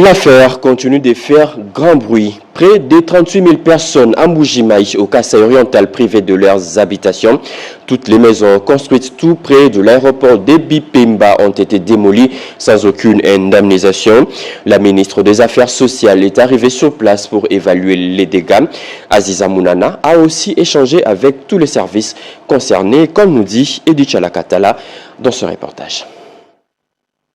L'affaire continue de faire grand bruit. Près de 38 000 personnes à Mbujimaï, au Kasaï oriental, privées de leurs habitations. Toutes les maisons construites tout près de l'aéroport de Bipemba ont été démolies sans aucune indemnisation. La ministre des Affaires sociales est arrivée sur place pour évaluer les dégâts. Aziza Mounana a aussi échangé avec tous les services concernés, comme nous dit Edith Chalakatala dans ce reportage.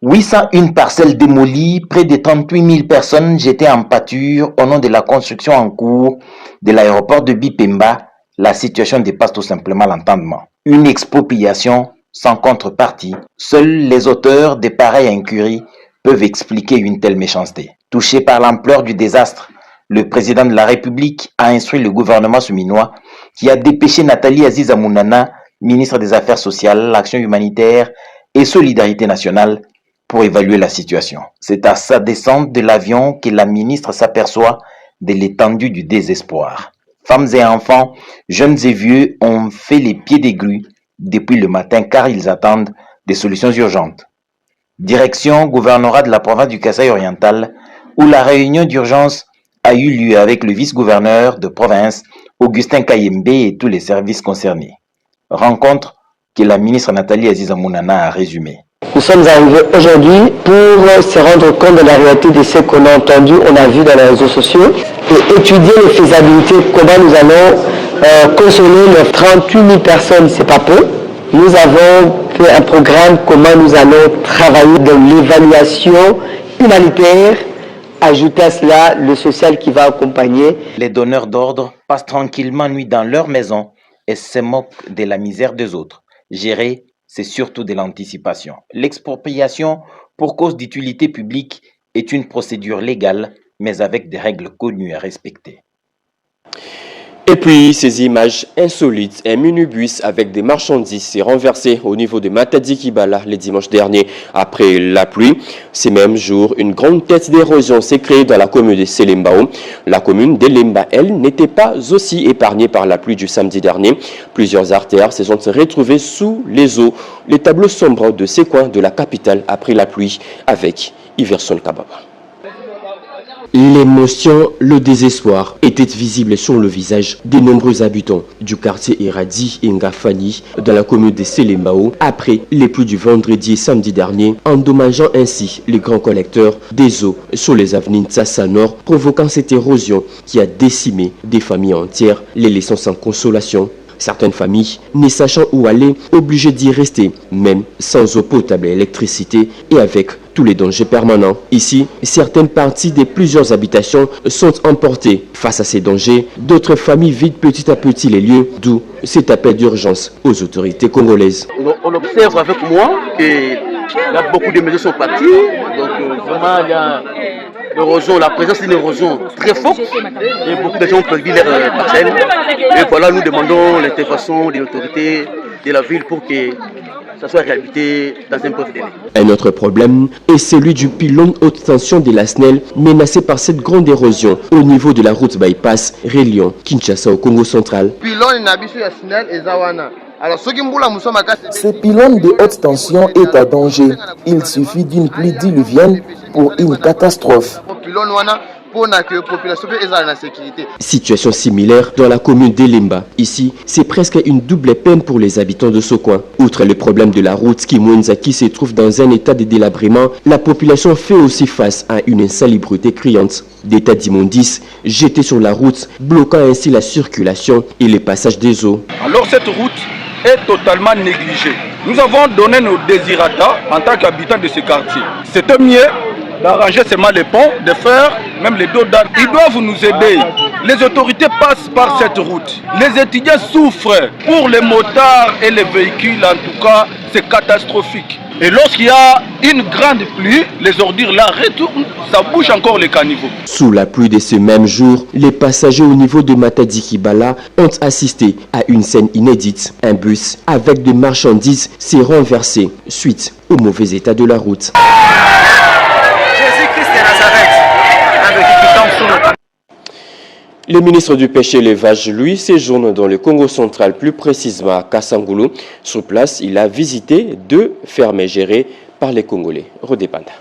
801 parcelles démolies, près de 38 000 personnes jetées en pâture au nom de la construction en cours de l'aéroport de Bipemba. La situation dépasse tout simplement l'entendement. Une expropriation sans contrepartie. Seuls les auteurs de pareilles incuries peuvent expliquer une telle méchanceté. Touché par l'ampleur du désastre, le président de la République a instruit le gouvernement souminois qui a dépêché Nathalie Aziza Mounana, ministre des Affaires sociales, l'Action humanitaire et Solidarité nationale, pour évaluer la situation. C'est à sa descente de l'avion que la ministre s'aperçoit de l'étendue du désespoir. Femmes et enfants, jeunes et vieux ont fait les pieds des grues depuis le matin car ils attendent des solutions urgentes. Direction gouvernorat de la province du Kasaï oriental où la réunion d'urgence a eu lieu avec le vice-gouverneur de province Augustin Kayembe et tous les services concernés. Rencontre que la ministre Nathalie Aziza Mounana a résumée. Nous sommes arrivés aujourd'hui pour se rendre compte de la réalité de ce qu'on a entendu, on a vu dans les réseaux sociaux, et étudier les faisabilités, comment nous allons consoler les 38 000 personnes, c'est pas peu. Nous avons fait un programme, comment nous allons travailler dans l'évaluation humanitaire, ajouter à cela le social qui va accompagner. Les donneurs d'ordre passent tranquillement nuit dans leur maison et se moquent de la misère des autres. Gérer, c'est surtout de l'anticipation. L'expropriation pour cause d'utilité publique est une procédure légale, mais avec des règles connues à respecter. Et puis, ces images insolites, un minibus avec des marchandises s'est renversé au niveau de Matadi Kibala le dimanche dernier après la pluie. Ces mêmes jours, une grande tête d'érosion s'est créée dans la commune de Selembao. La commune de Lemba, elle, n'était pas aussi épargnée par la pluie du samedi dernier. Plusieurs artères se sont retrouvées sous les eaux. Les tableaux sombres de ces coins de la capitale après la pluie avec Iverson Kababa. L'émotion, le désespoir étaient visibles sur le visage des nombreux habitants du quartier Iradi et Ngafani dans la commune de Selembao après les pluies du vendredi et samedi dernier, endommageant ainsi les grands collecteurs des eaux sur les avenues Tsassa Nord, provoquant cette érosion qui a décimé des familles entières, les laissant sans consolation. Certaines familles, ne sachant où aller, obligées d'y rester, même sans eau potable et électricité et avec tous les dangers permanents. Ici, certaines parties de plusieurs habitations sont emportées. Face à ces dangers, d'autres familles vident petit à petit les lieux, d'où cet appel d'urgence aux autorités congolaises. On observe avec moi que là, beaucoup de maisons sont parties, donc vraiment il y a l'érosion, la présence d'une érosion très forte et beaucoup de gens ont perdu leurs parcelles. Et voilà, nous demandons l'intervention des autorités de la ville pour que ça soit réhabilité dans un bref délai. Un autre problème est celui du pylône haute tension de la SNEL menacé par cette grande érosion au niveau de la route bypass reliant Kinshasa au Congo central. Ce pylône de haute tension est à danger. Il suffit d'une pluie diluvienne pour une catastrophe. Situation similaire dans la commune d'Elemba. Ici, c'est presque une double peine pour les habitants de ce coin. Outre le problème de la route qui se trouve dans un état de délabrement, la population fait aussi face à une insalubrité criante. Des tas d'immondices jetés sur la route, bloquant ainsi la circulation et le passage des eaux. Alors cette route est totalement négligée. Nous avons donné nos désirata en tant qu'habitants de ce quartier. C'était mieux d'arranger seulement les ponts, de faire même les dos d'âne. Ils doivent nous aider. Les autorités passent par cette route. Les étudiants souffrent. Pour les motards et les véhicules, en tout cas, c'est catastrophique. Et lorsqu'il y a une grande pluie, les ordures là retournent, ça bouge encore les caniveaux. Sous la pluie de ce même jour, les passagers au niveau de Matadi Kibala ont assisté à une scène inédite. Un bus avec des marchandises s'est renversé suite au mauvais état de la route. Le ministre du Pêche et l'Élevage, lui, séjourne dans le Congo central, plus précisément à Kassangoulou. Sur place, il a visité 2 fermes gérées par les Congolais. Rodépanda.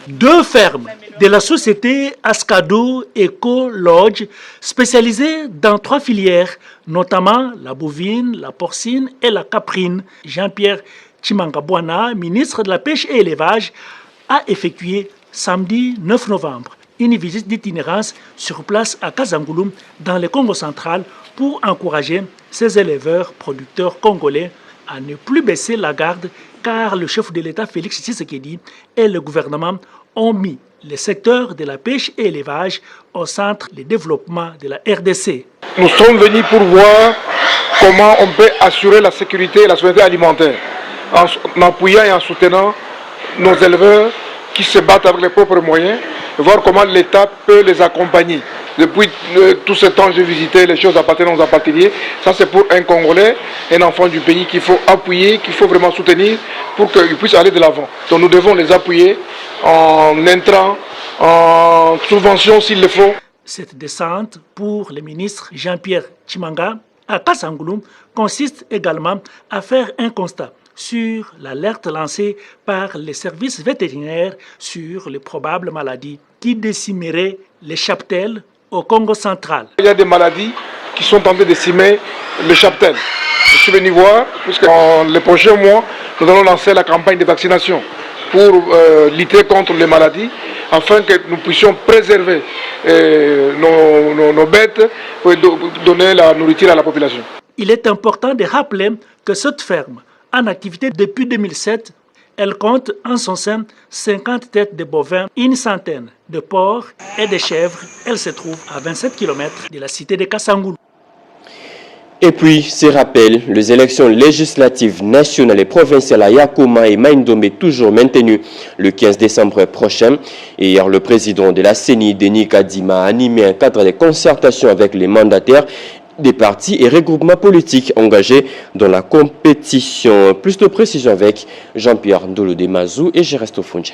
2 fermes de la société Ascado Eco Lodge spécialisées dans 3 filières, notamment la bovine, la porcine et la caprine. Jean-Pierre Tshimanga-Bwana, ministre de la Pêche et Élevage, a effectué samedi 9 novembre une visite d'itinérance sur place à Kazangouloum dans le Congo central pour encourager ces éleveurs producteurs congolais à ne plus baisser la garde car le chef de l'État Félix Tshisekedi et le gouvernement ont mis le secteur de la pêche et l'élevage au centre du développement de la RDC. Nous sommes venus pour voir comment on peut assurer la sécurité et la souveraineté alimentaire en appuyant et en soutenant nos éleveurs qui se battent avec les propres moyens, et voir comment l'État peut les accompagner. Depuis tout ce temps, j'ai visité les choses appartenant aux particuliers. Ça, c'est pour un Congolais, un enfant du pays qu'il faut appuyer, qu'il faut vraiment soutenir pour qu'ils puissent aller de l'avant. Donc nous devons les appuyer en intrants, en subventions s'il le faut. Cette descente pour le ministre Jean-Pierre Tshimanga à Kasangouloum consiste également à faire un constat sur l'alerte lancée par les services vétérinaires sur les probables maladies qui décimeraient les cheptels au Congo central. Il y a des maladies qui sont en train de décimer le cheptel. Je suis venu voir, puisque dans les prochains mois, nous allons lancer la campagne de vaccination pour lutter contre les maladies, afin que nous puissions préserver nos bêtes pour donner la nourriture à la population. Il est important de rappeler que cette ferme, en activité depuis 2007, elle compte en son sein 50 têtes de bovins, une centaine de porcs et de chèvres. Elle se trouve à 27 km de la cité de Kasangouloum. Et puis, ces rappels, les élections législatives nationales et provinciales à Yakoma et Maïndomé toujours maintenues le 15 décembre prochain. Et hier, le président de la CENI, Denis Kadima, a animé un cadre de concertation avec les mandataires des partis et regroupements politiques engagés dans la compétition. Plus de précision avec Jean-Pierre Ndolo-Demazou et Geresto Fonje.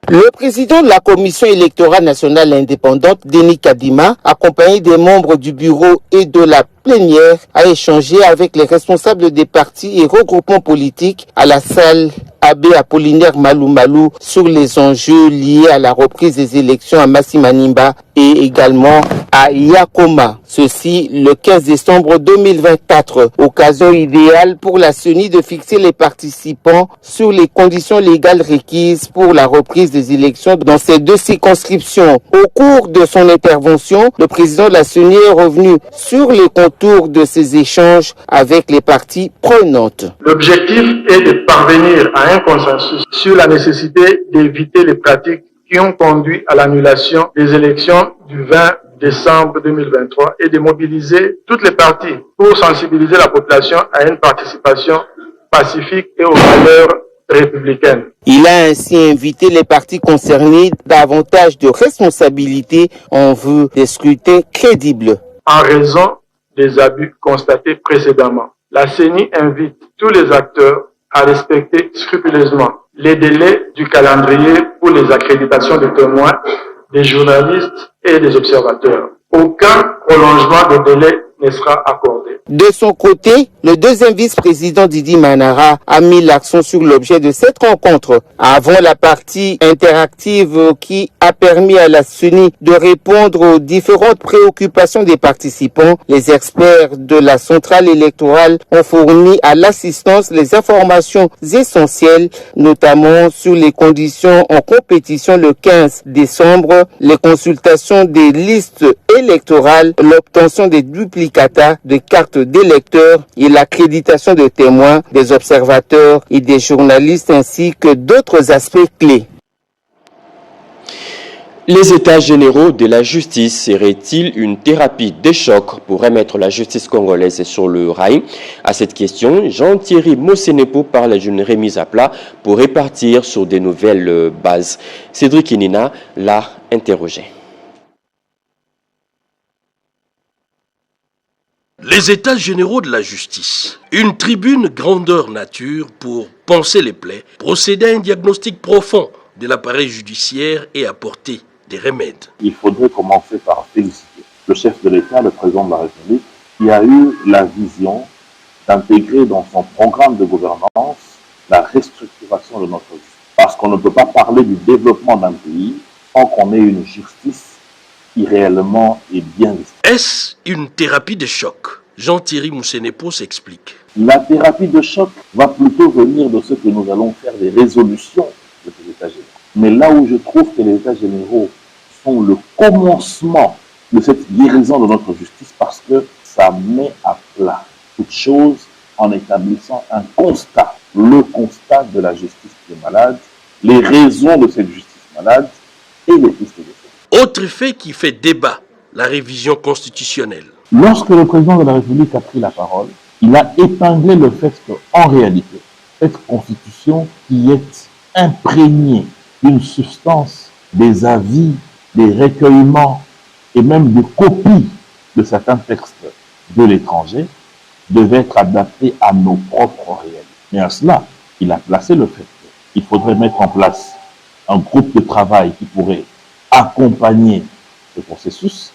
Le président de la Commission électorale nationale indépendante, Denis Kadima, accompagné des membres du bureau et de la plénière, a échangé avec les responsables des partis et regroupements politiques à la salle Abbé Apollinaire Malou Malou sur les enjeux liés à la reprise des élections à Massimanimba et également à Yakoma. Ceci le 15 décembre 2024. Occasion idéale pour la CENI de fixer les participants sur les conditions légales requises pour la reprise des élections dans ces 2 circonscriptions. Au cours de son intervention, le président de la CENI est revenu sur les contours de ces échanges avec les parties prenantes. L'objectif est de parvenir à un consensus sur la nécessité d'éviter les pratiques qui ont conduit à l'annulation des élections du 20 décembre 2023 et de mobiliser toutes les parties pour sensibiliser la population à une participation pacifique et aux valeurs républicaines. Il a ainsi invité les partis concernés davantage de responsabilités en vue des scrutins crédibles. En raison des abus constatés précédemment, la CENI invite tous les acteurs à respecter scrupuleusement les délais du calendrier pour les accréditations des témoins, des journalistes et des observateurs. Aucun prolongement de délai ne sera accordé. De son côté, le deuxième vice-président Didi Manara a mis l'accent sur l'objet de cette rencontre. Avant la partie interactive qui a permis à la CENI de répondre aux différentes préoccupations des participants, les experts de la centrale électorale ont fourni à l'assistance les informations essentielles, notamment sur les conditions en compétition le 15 décembre, les consultations des listes électorales, l'obtention des duplicata de cartes d'électeurs et l'accréditation de témoins, des observateurs et des journalistes ainsi que d'autres aspects clés. Les états généraux de la justice seraient-ils une thérapie de choc pour remettre la justice congolaise sur le rail? À cette question, Jean-Thierry Mosenepo parle d'une remise à plat pour répartir sur de nouvelles bases. Cédric Inina l'a interrogé. Les états généraux de la justice, une tribune grandeur nature pour panser les plaies, procéder à un diagnostic profond de l'appareil judiciaire et apporter des remèdes. Il faudrait commencer par féliciter le chef de l'État, le président de la République, qui a eu la vision d'intégrer dans son programme de gouvernance la restructuration de notre justice. Parce qu'on ne peut pas parler du développement d'un pays sans qu'on ait une justice qui réellement est bien vue. Est-ce une thérapie de choc? Jean-Thierry Moussenepo s'explique. La thérapie de choc va plutôt venir de ce que nous allons faire des résolutions de ces États généraux. Mais là où je trouve que les États généraux sont le commencement de cette guérison de notre justice, parce que ça met à plat toute chose en établissant un constat, le constat de la justice qui est malade, les raisons de cette justice malade et les pistes de solution. Autre fait qui fait débat, la révision constitutionnelle. Lorsque le président de la République a pris la parole, il a épinglé le fait qu'en réalité, cette constitution qui est imprégnée d'une substance, des avis, des recueillements et même des copies de certains textes de l'étranger, devait être adaptée à nos propres réalités. Mais à cela, il a placé le fait qu'il faudrait mettre en place un groupe de travail qui pourrait accompagner ce processus,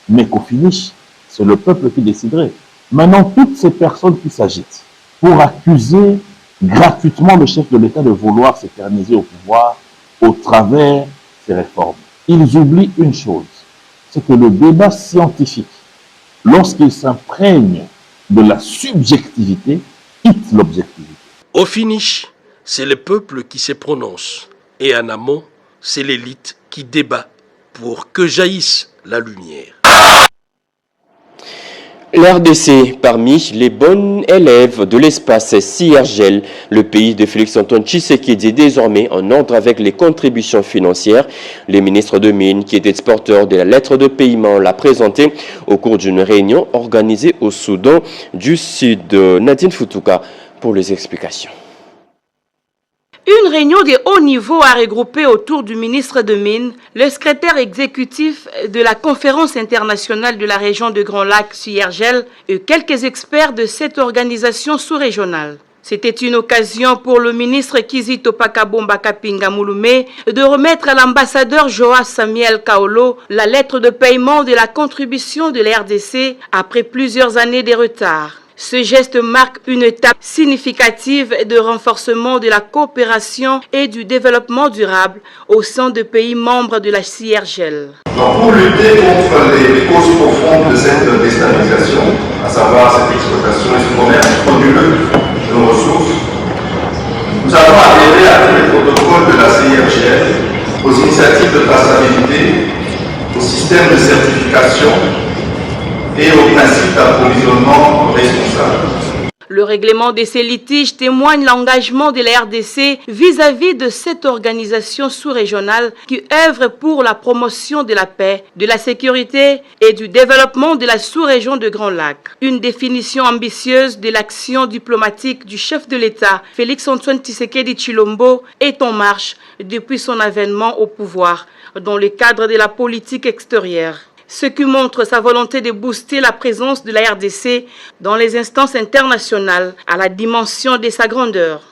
mais qu'au finish, c'est le peuple qui déciderait. Maintenant, toutes ces personnes qui s'agitent pour accuser gratuitement le chef de l'État de vouloir s'éterniser au pouvoir au travers de ces réformes, ils oublient une chose, c'est que le débat scientifique, lorsqu'il s'imprègne de la subjectivité, quitte l'objectivité. Au finish, c'est le peuple qui se prononce. Et en amont, c'est l'élite qui débat pour que jaillisse la lumière. L'RDC, parmi les bons élèves de l'espace CIRGEL, le pays de Félix-Antoine Tshisekedi est désormais en ordre avec les contributions financières. Le ministre de Mines, qui était porteur de la lettre de paiement, l'a présenté au cours d'une réunion organisée au Soudan du Sud. Nadine Foutouka pour les explications. Une réunion de haut niveau a regroupé autour du ministre de Mines, le secrétaire exécutif de la conférence internationale de la région de Grand Lac, CIRGEL, et quelques experts de cette organisation sous-régionale. C'était une occasion pour le ministre Kizito Pakabomba Kapinga Mouloumé de remettre à l'ambassadeur Joas Samuel Kaolo la lettre de paiement de la contribution de la RDC après plusieurs années de retard. Ce geste marque une étape significative de renforcement de la coopération et du développement durable au sein des pays membres de la CIRGEL. Pour lutter contre les causes profondes de cette déstabilisation, à savoir cette exploitation et ce commerce frauduleux de nos ressources, nous avons adhéré à tous les protocoles de la CIRGEL, aux initiatives de traçabilité, au système de certification et au principe d'approvisionnement responsable. Le règlement de ces litiges témoigne l'engagement de la RDC vis-à-vis de cette organisation sous-régionale qui œuvre pour la promotion de la paix, de la sécurité et du développement de la sous-région de Grand Lac. Une définition ambitieuse de l'action diplomatique du chef de l'État, Félix-Antoine Tshisekedi Tshilombo, est en marche depuis son avènement au pouvoir dans le cadre de la politique extérieure. Ce qui montre sa volonté de booster la présence de la RDC dans les instances internationales à la dimension de sa grandeur.